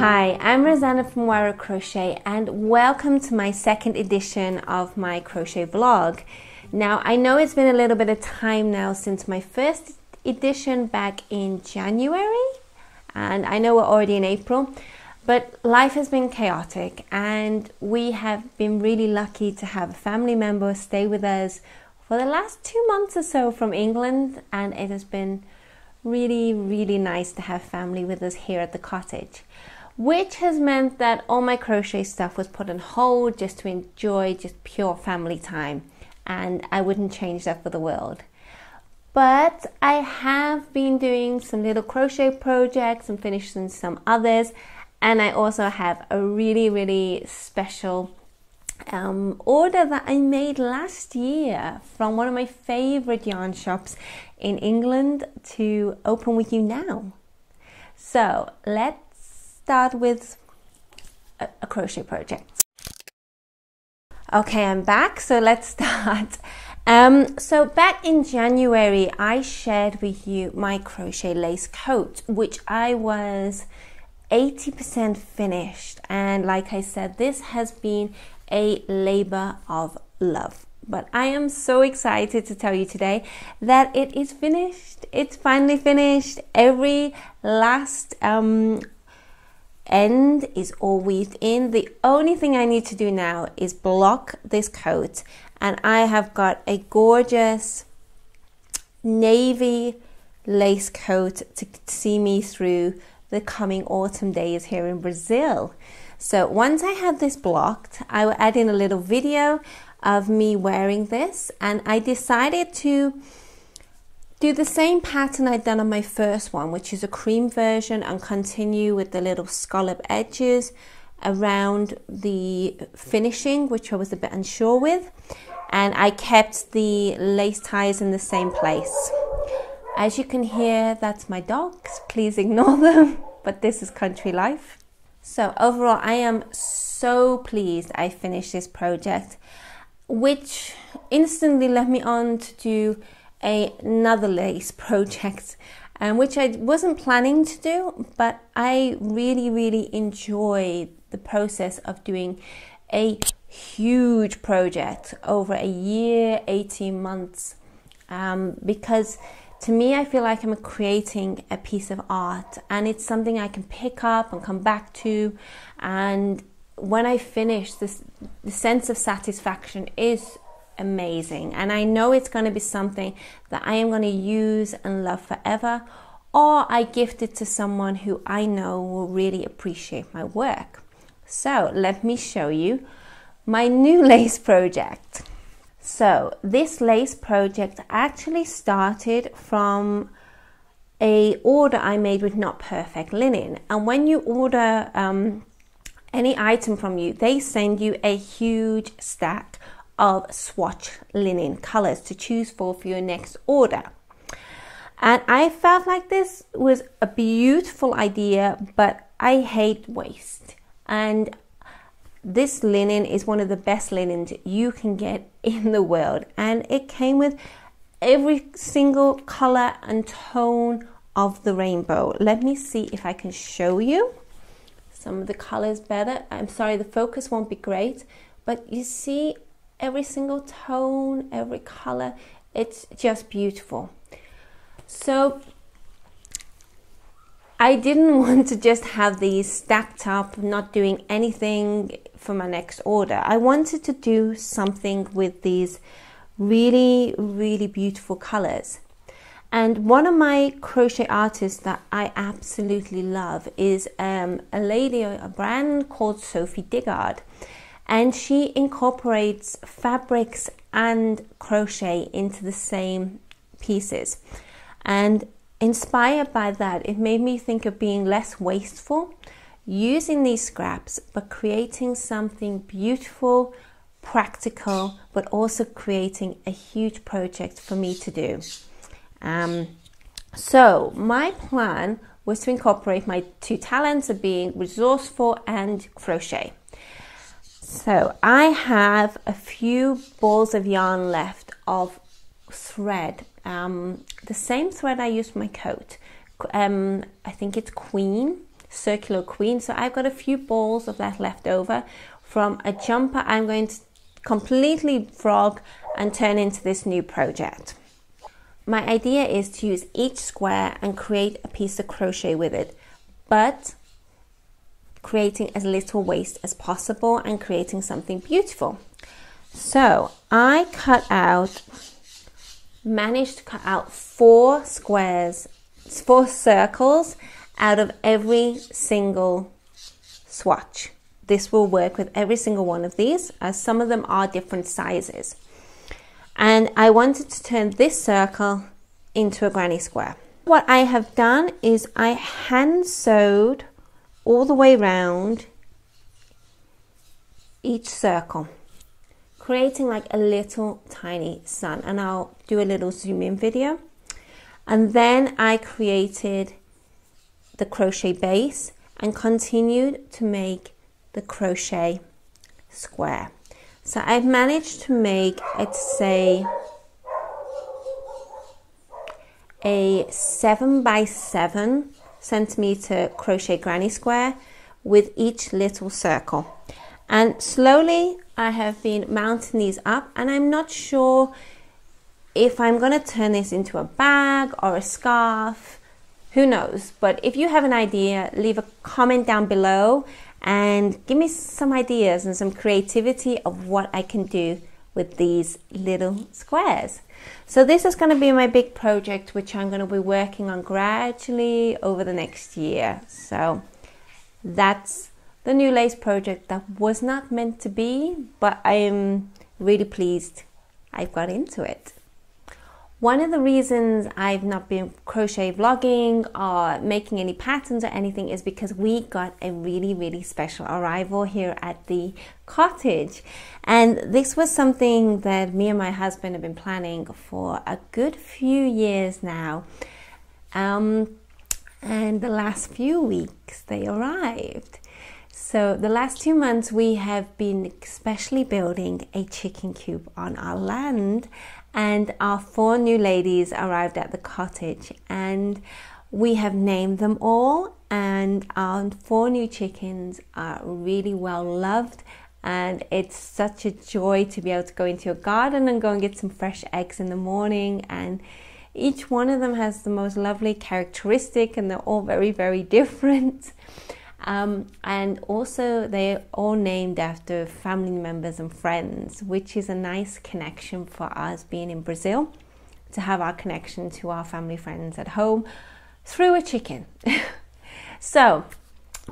Hi, I'm Rosanna from Moara Crochet and welcome to my second edition of my crochet vlog. Now, I know it's been a little bit of time now since my first edition back in January, and I know we're already in April, but life has been chaotic and we have been really lucky to have a family member stay with us for the last 2 months or so from England, and it has been really nice to have family with us here at the cottage, which has meant that all my crochet stuff was put on hold just to enjoy just pure family time, and I wouldn't change that for the world. But I have been doing some little crochet projects and finishing some others, and I also have a really special order that I made last year from one of my favorite yarn shops in England to open with you now. So let's start with a crochet project. Okay, I'm back, so let's start. So back in January I shared with you my crochet lace coat, which I was 80% finished, and like I said, this has been a labor of love, but I am so excited to tell you today that it is finished. It's finally finished. Every last end is all weaved in. The only thing I need to do now is block this coat, and I have got a gorgeous navy lace coat to see me through the coming autumn days here in Brazil. So once I had this blocked, I will add in a little video of me wearing this, and I decided to do the same pattern I'd done on my first one, which is a cream version, and continue with the little scallop edges around the finishing, which I was a bit unsure with, and I kept the lace ties in the same place. As you can hear, that's my dogs. Please ignore them, but this is country life. So overall, I am so pleased I finished this project, which instantly led me on to do another lace project, which I wasn't planning to do, but I really enjoy the process of doing a huge project over a year, 18 months, because to me, I feel like I'm creating a piece of art, and it's something I can pick up and come back to. And when I finish this, the sense of satisfaction is amazing. And I know it's going to be something that I am going to use and love forever, or I gift it to someone who I know will really appreciate my work. So let me show you my new lace project. So this lace project actually started from a order I made with Not Perfect Linen. And when you order any item from you, they send you a huge stack of swatch linen colors to choose for your next order. And I felt like this was a beautiful idea, but I hate waste. And this linen is one of the best linens you can get in the world, and it came with every single color and tone of the rainbow. Let me see if I can show you some of the colors better. I'm sorry, the focus won't be great, but you see every single tone, every color. It's just beautiful. So I didn't want to just have these stacked up, not doing anything for my next order. I wanted to do something with these really beautiful colors. And one of my crochet artists that I absolutely love is a lady, a brand called Sophie Diggard. And she incorporates fabrics and crochet into the same pieces. And inspired by that, it made me think of being less wasteful, using these scraps, but creating something beautiful, practical, but also creating a huge project for me to do. So my plan was to incorporate my two talents of being resourceful and crochet. So I have a few balls of yarn left of thread, the same thread I used for my coat. I think it's Queen Circulo Queen. So I've got a few balls of that left over from a jumper I'm going to completely frog and turn into this new project. My idea is to use each square and create a piece of crochet with it, but creating as little waste as possible and creating something beautiful. So I managed to cut out 4 circles out of every single swatch. This will work with every single one of these, as some of them are different sizes. And I wanted to turn this circle into a granny square. What I have done is I hand sewed all the way around each circle, creating like a little tiny sun, and I'll do a little zoom in video. And then I created the crochet base and continued to make the crochet square. So I've managed to make, I'd say, a 7 by 7 centimeter crochet granny square with each little circle. And slowly I have been mounting these up, and I'm not sure if I'm going to turn this into a bag or a scarf. Who knows? But if you have an idea, leave a comment down below and give me some ideas and some creativity of what I can do with these little squares. So this is going to be my big project, which I'm going to be working on gradually over the next year. So that's the new lace project that was not meant to be, but I am really pleased I've got into it. One of the reasons I've not been crochet vlogging or making any patterns or anything is because we got a really special arrival here at the cottage. And this was something that me and my husband have been planning for a good few years now. And the last few weeks they arrived. So the last 2 months we have been especially building a chicken coop on our land, and our 4 new ladies arrived at the cottage, and we have named them all, and our 4 new chickens are really well loved, and it's such a joy to be able to go into your garden and go and get some fresh eggs in the morning. And each one of them has the most lovely characteristic, and they're all very different. And also they're all named after family members and friends, which is a nice connection for us being in Brazil, to have our connection to our family friends at home through a chicken. So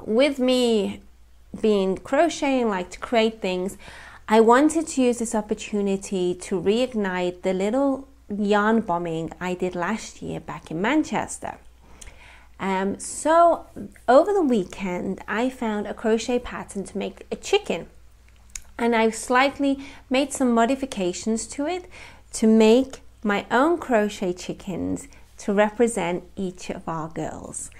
with me being crocheting, like to create things, I wanted to use this opportunity to reignite the little yarn bombing I did last year back in Manchester. So over the weekend I found a crochet pattern to make a chicken, and I've slightly made some modifications to it to make my own crochet chickens to represent each of our girls.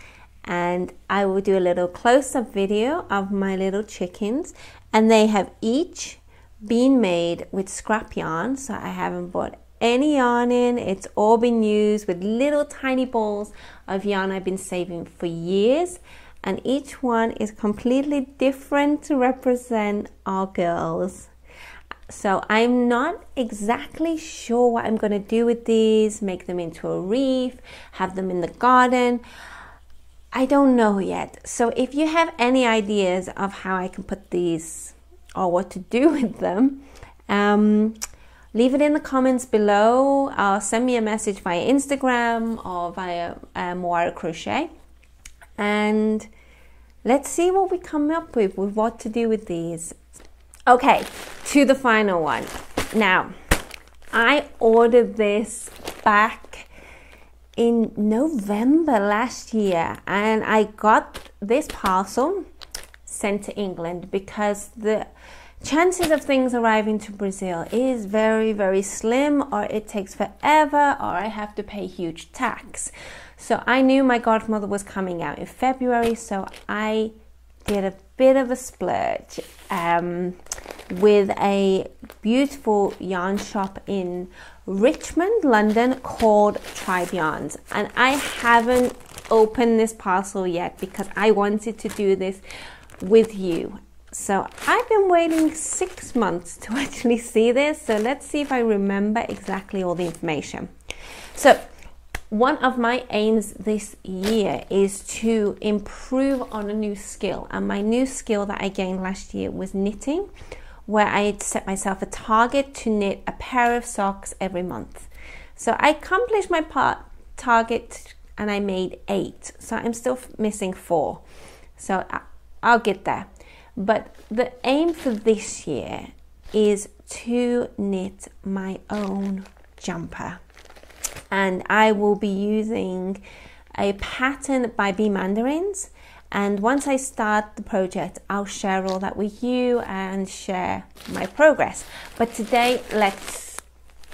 And I will do a little close-up video of my little chickens, and they have each been made with scrap yarn, so I haven't bought any yarn in. It's all been used with little tiny balls of yarn I've been saving for years, and each one is completely different to represent our girls. So I'm not exactly sure what I'm going to do with these, make them into a wreath, have them in the garden. I don't know yet. So if you have any ideas of how I can put these or what to do with them, leave it in the comments below, or send me a message via Instagram or via Moara Crochet, and let's see what we come up with what to do with these. Okay, to the final one. Now, I ordered this back in November last year, and I got this parcel sent to England because the chances of things arriving to Brazil is very slim, or it takes forever, or I have to pay huge tax. So I knew my godmother was coming out in February, so I did a bit of a splurge with a beautiful yarn shop in Richmond, London, called Tribe Yarns. And I haven't opened this parcel yet because I wanted to do this with you. So I've been waiting 6 months to actually see this. So let's see if I remember exactly all the information. So one of my aims this year is to improve on a new skill. And my new skill that I gained last year was knitting, where I had set myself a target to knit a pair of socks every month. So I accomplished my target and I made 8. So I'm still missing 4. So I'll get there. But the aim for this year is to knit my own jumper. And I will be using a pattern by Bee Mandarins. And once I start the project, I'll share all that with you and share my progress. But today, let's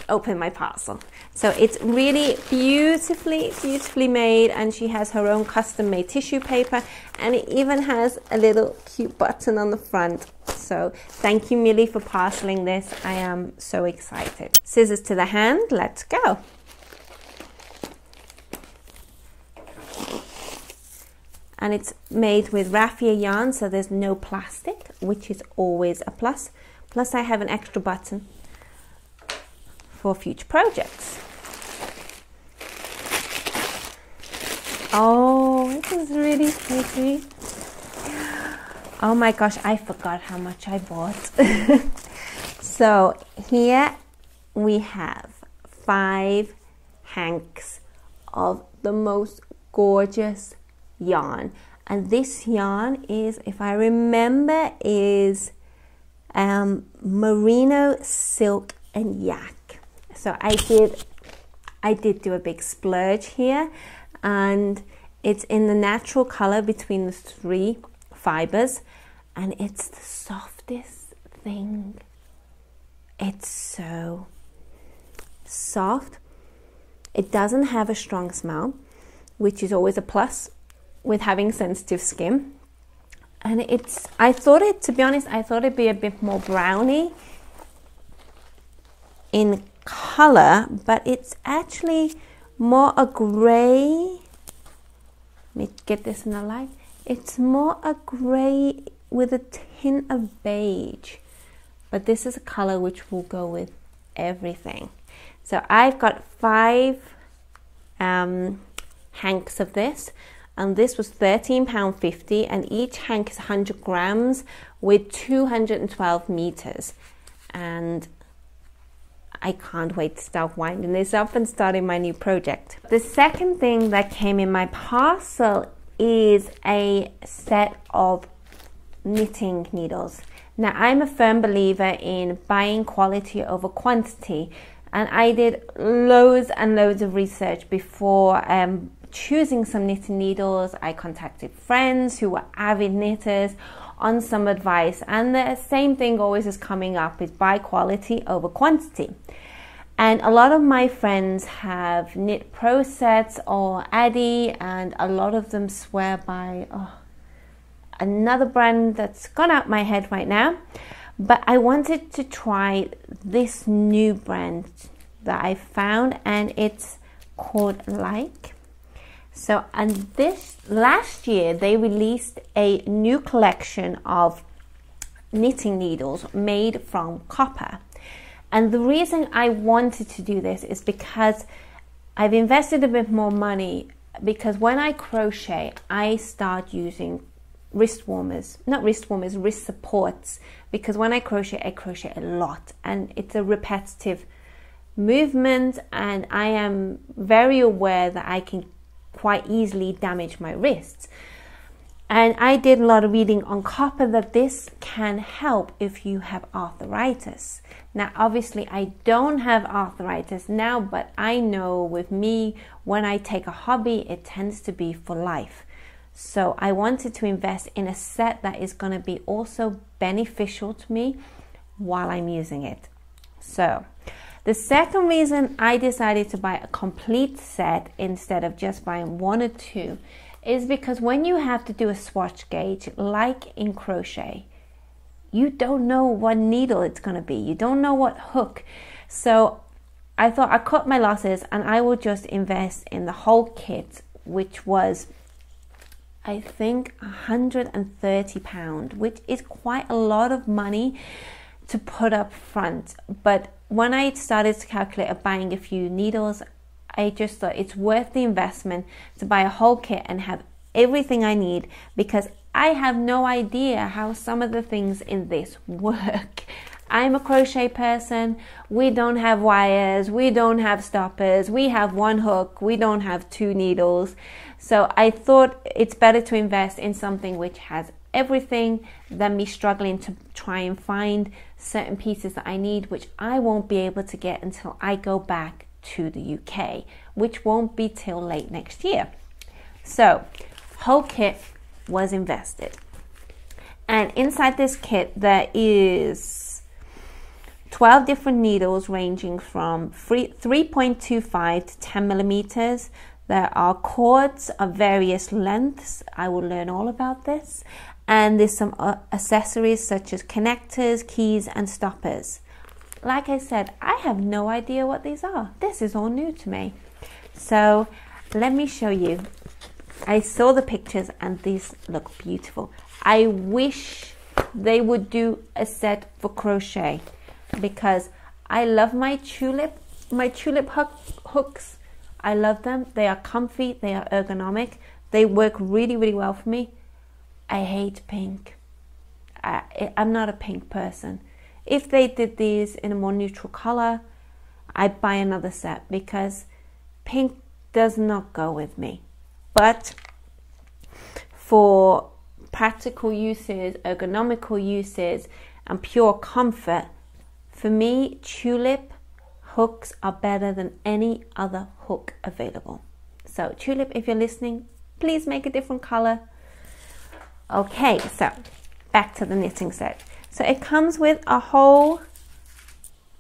open my parcel. So it's really beautifully made, and she has her own custom made tissue paper, and it even has a little cute button on the front. So thank you, Millie, for parceling this. I am so excited. Scissors to the hand, let's go. And it's made with raffia yarn, so there's no plastic, which is always a plus. Plus I have an extra button for future projects. Oh, this is really pretty. Oh my gosh, I forgot how much I bought. So here we have 5 hanks of the most gorgeous yarn, and this yarn is, if I remember, is merino, silk and yak. So I did do a big splurge here, and it's in the natural color between the 3 fibers, and it's the softest thing. It's so soft. It doesn't have a strong smell, which is always a plus with having sensitive skin. And to be honest, I thought it'd be a bit more browny in color, but it's actually more a gray. Let me get this in the light. It's more a gray with a tint of beige, but this is a color which will go with everything. So I've got 5 hanks of this, and this was £13.50, and each hank is 100 grams with 212 meters. And I can't wait to start winding this up and starting my new project. The second thing that came in my parcel is a set of knitting needles. Now, I'm a firm believer in buying quality over quantity, and I did loads and loads of research before choosing some knitting needles. I contacted friends who were avid knitters on some advice, and the same thing always is coming up, is buy quality over quantity. And a lot of my friends have knit pro sets or Addy, and a lot of them swear by another brand that's gone out my head right now. But I wanted to try this new brand that I found, and it's called Lykke. So, and this last year they released a new collection of knitting needles made from copper. And the reason I wanted to do this is because I've invested a bit more money, because when I crochet, I start using wrist supports, because when I crochet a lot, and it's a repetitive movement, and I am very aware that I can quite easily damage my wrists. And I did a lot of reading on copper that this can help if you have arthritis. Now, obviously, I don't have arthritis now, but I know with me, when I take a hobby, it tends to be for life. So I wanted to invest in a set that is going to be also beneficial to me while I'm using it. So the second reason I decided to buy a complete set instead of just buying 1 or 2 is because when you have to do a swatch gauge, like in crochet, you don't know what needle it's going to be. You don't know what hook. So I thought I'd cut my losses and I will just invest in the whole kit which was, I think, £130, which is quite a lot of money to put up front. But when I started to calculate of buying a few needles, I just thought it's worth the investment to buy a whole kit and have everything I need, because I have no idea how some of the things in this work. I'm a crochet person. We don't have wires, we don't have stoppers, we have one hook, we don't have two needles. So I thought it's better to invest in something which has everything than me struggling to try and find certain pieces that I need, which I won't be able to get until I go back to the UK, which won't be till late next year. So whole kit was invested, and inside this kit there is 12 different needles ranging from 3.25 to 10 millimeters. There are cords of various lengths. I will learn all about this. And there's some accessories such as connectors, keys, and stoppers. Like I said, I have no idea what these are. This is all new to me. So let me show you. I saw the pictures and these look beautiful. I wish they would do a set for crochet, because I love my tulip hooks. I love them. They are comfy, they are ergonomic, they work really, really well for me. I hate pink. I'm not a pink person. If they did these in a more neutral color, I'd buy another set, because pink does not go with me. But for practical uses, ergonomical uses, and pure comfort, for me, tulip hooks are better than any other hook available. So tulip, if you're listening, please make a different color. Okay, so back to the knitting set. So it comes with a whole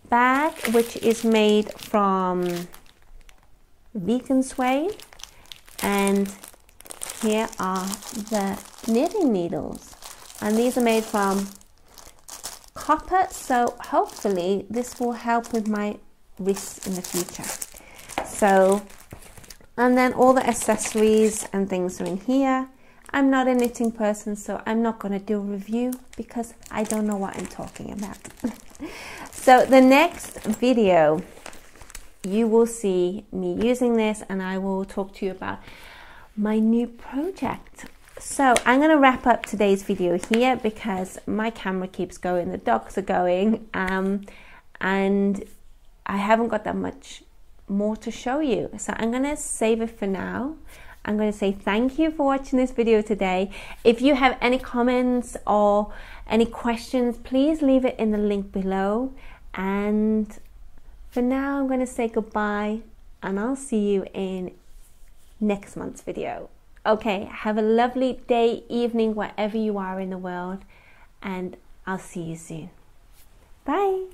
bag, which is made from vegan suede, and here are the knitting needles, and these are made from copper, so hopefully this will help with my wrists in the future. So, and then all the accessories and things are in here. I'm not a knitting person, so I'm not going to do a review because I don't know what I'm talking about. So the next video, you will see me using this, and I will talk to you about my new project. So I'm going to wrap up today's video here because my camera keeps going, the dogs are going, and I haven't got that much more to show you. So I'm going to save it for now. I'm going to say thank you for watching this video today. If you have any comments or any questions, please leave it in the link below. And for now, I'm going to say goodbye, and I'll see you in next month's video. Okay, have a lovely day, evening, wherever you are in the world, and I'll see you soon. Bye.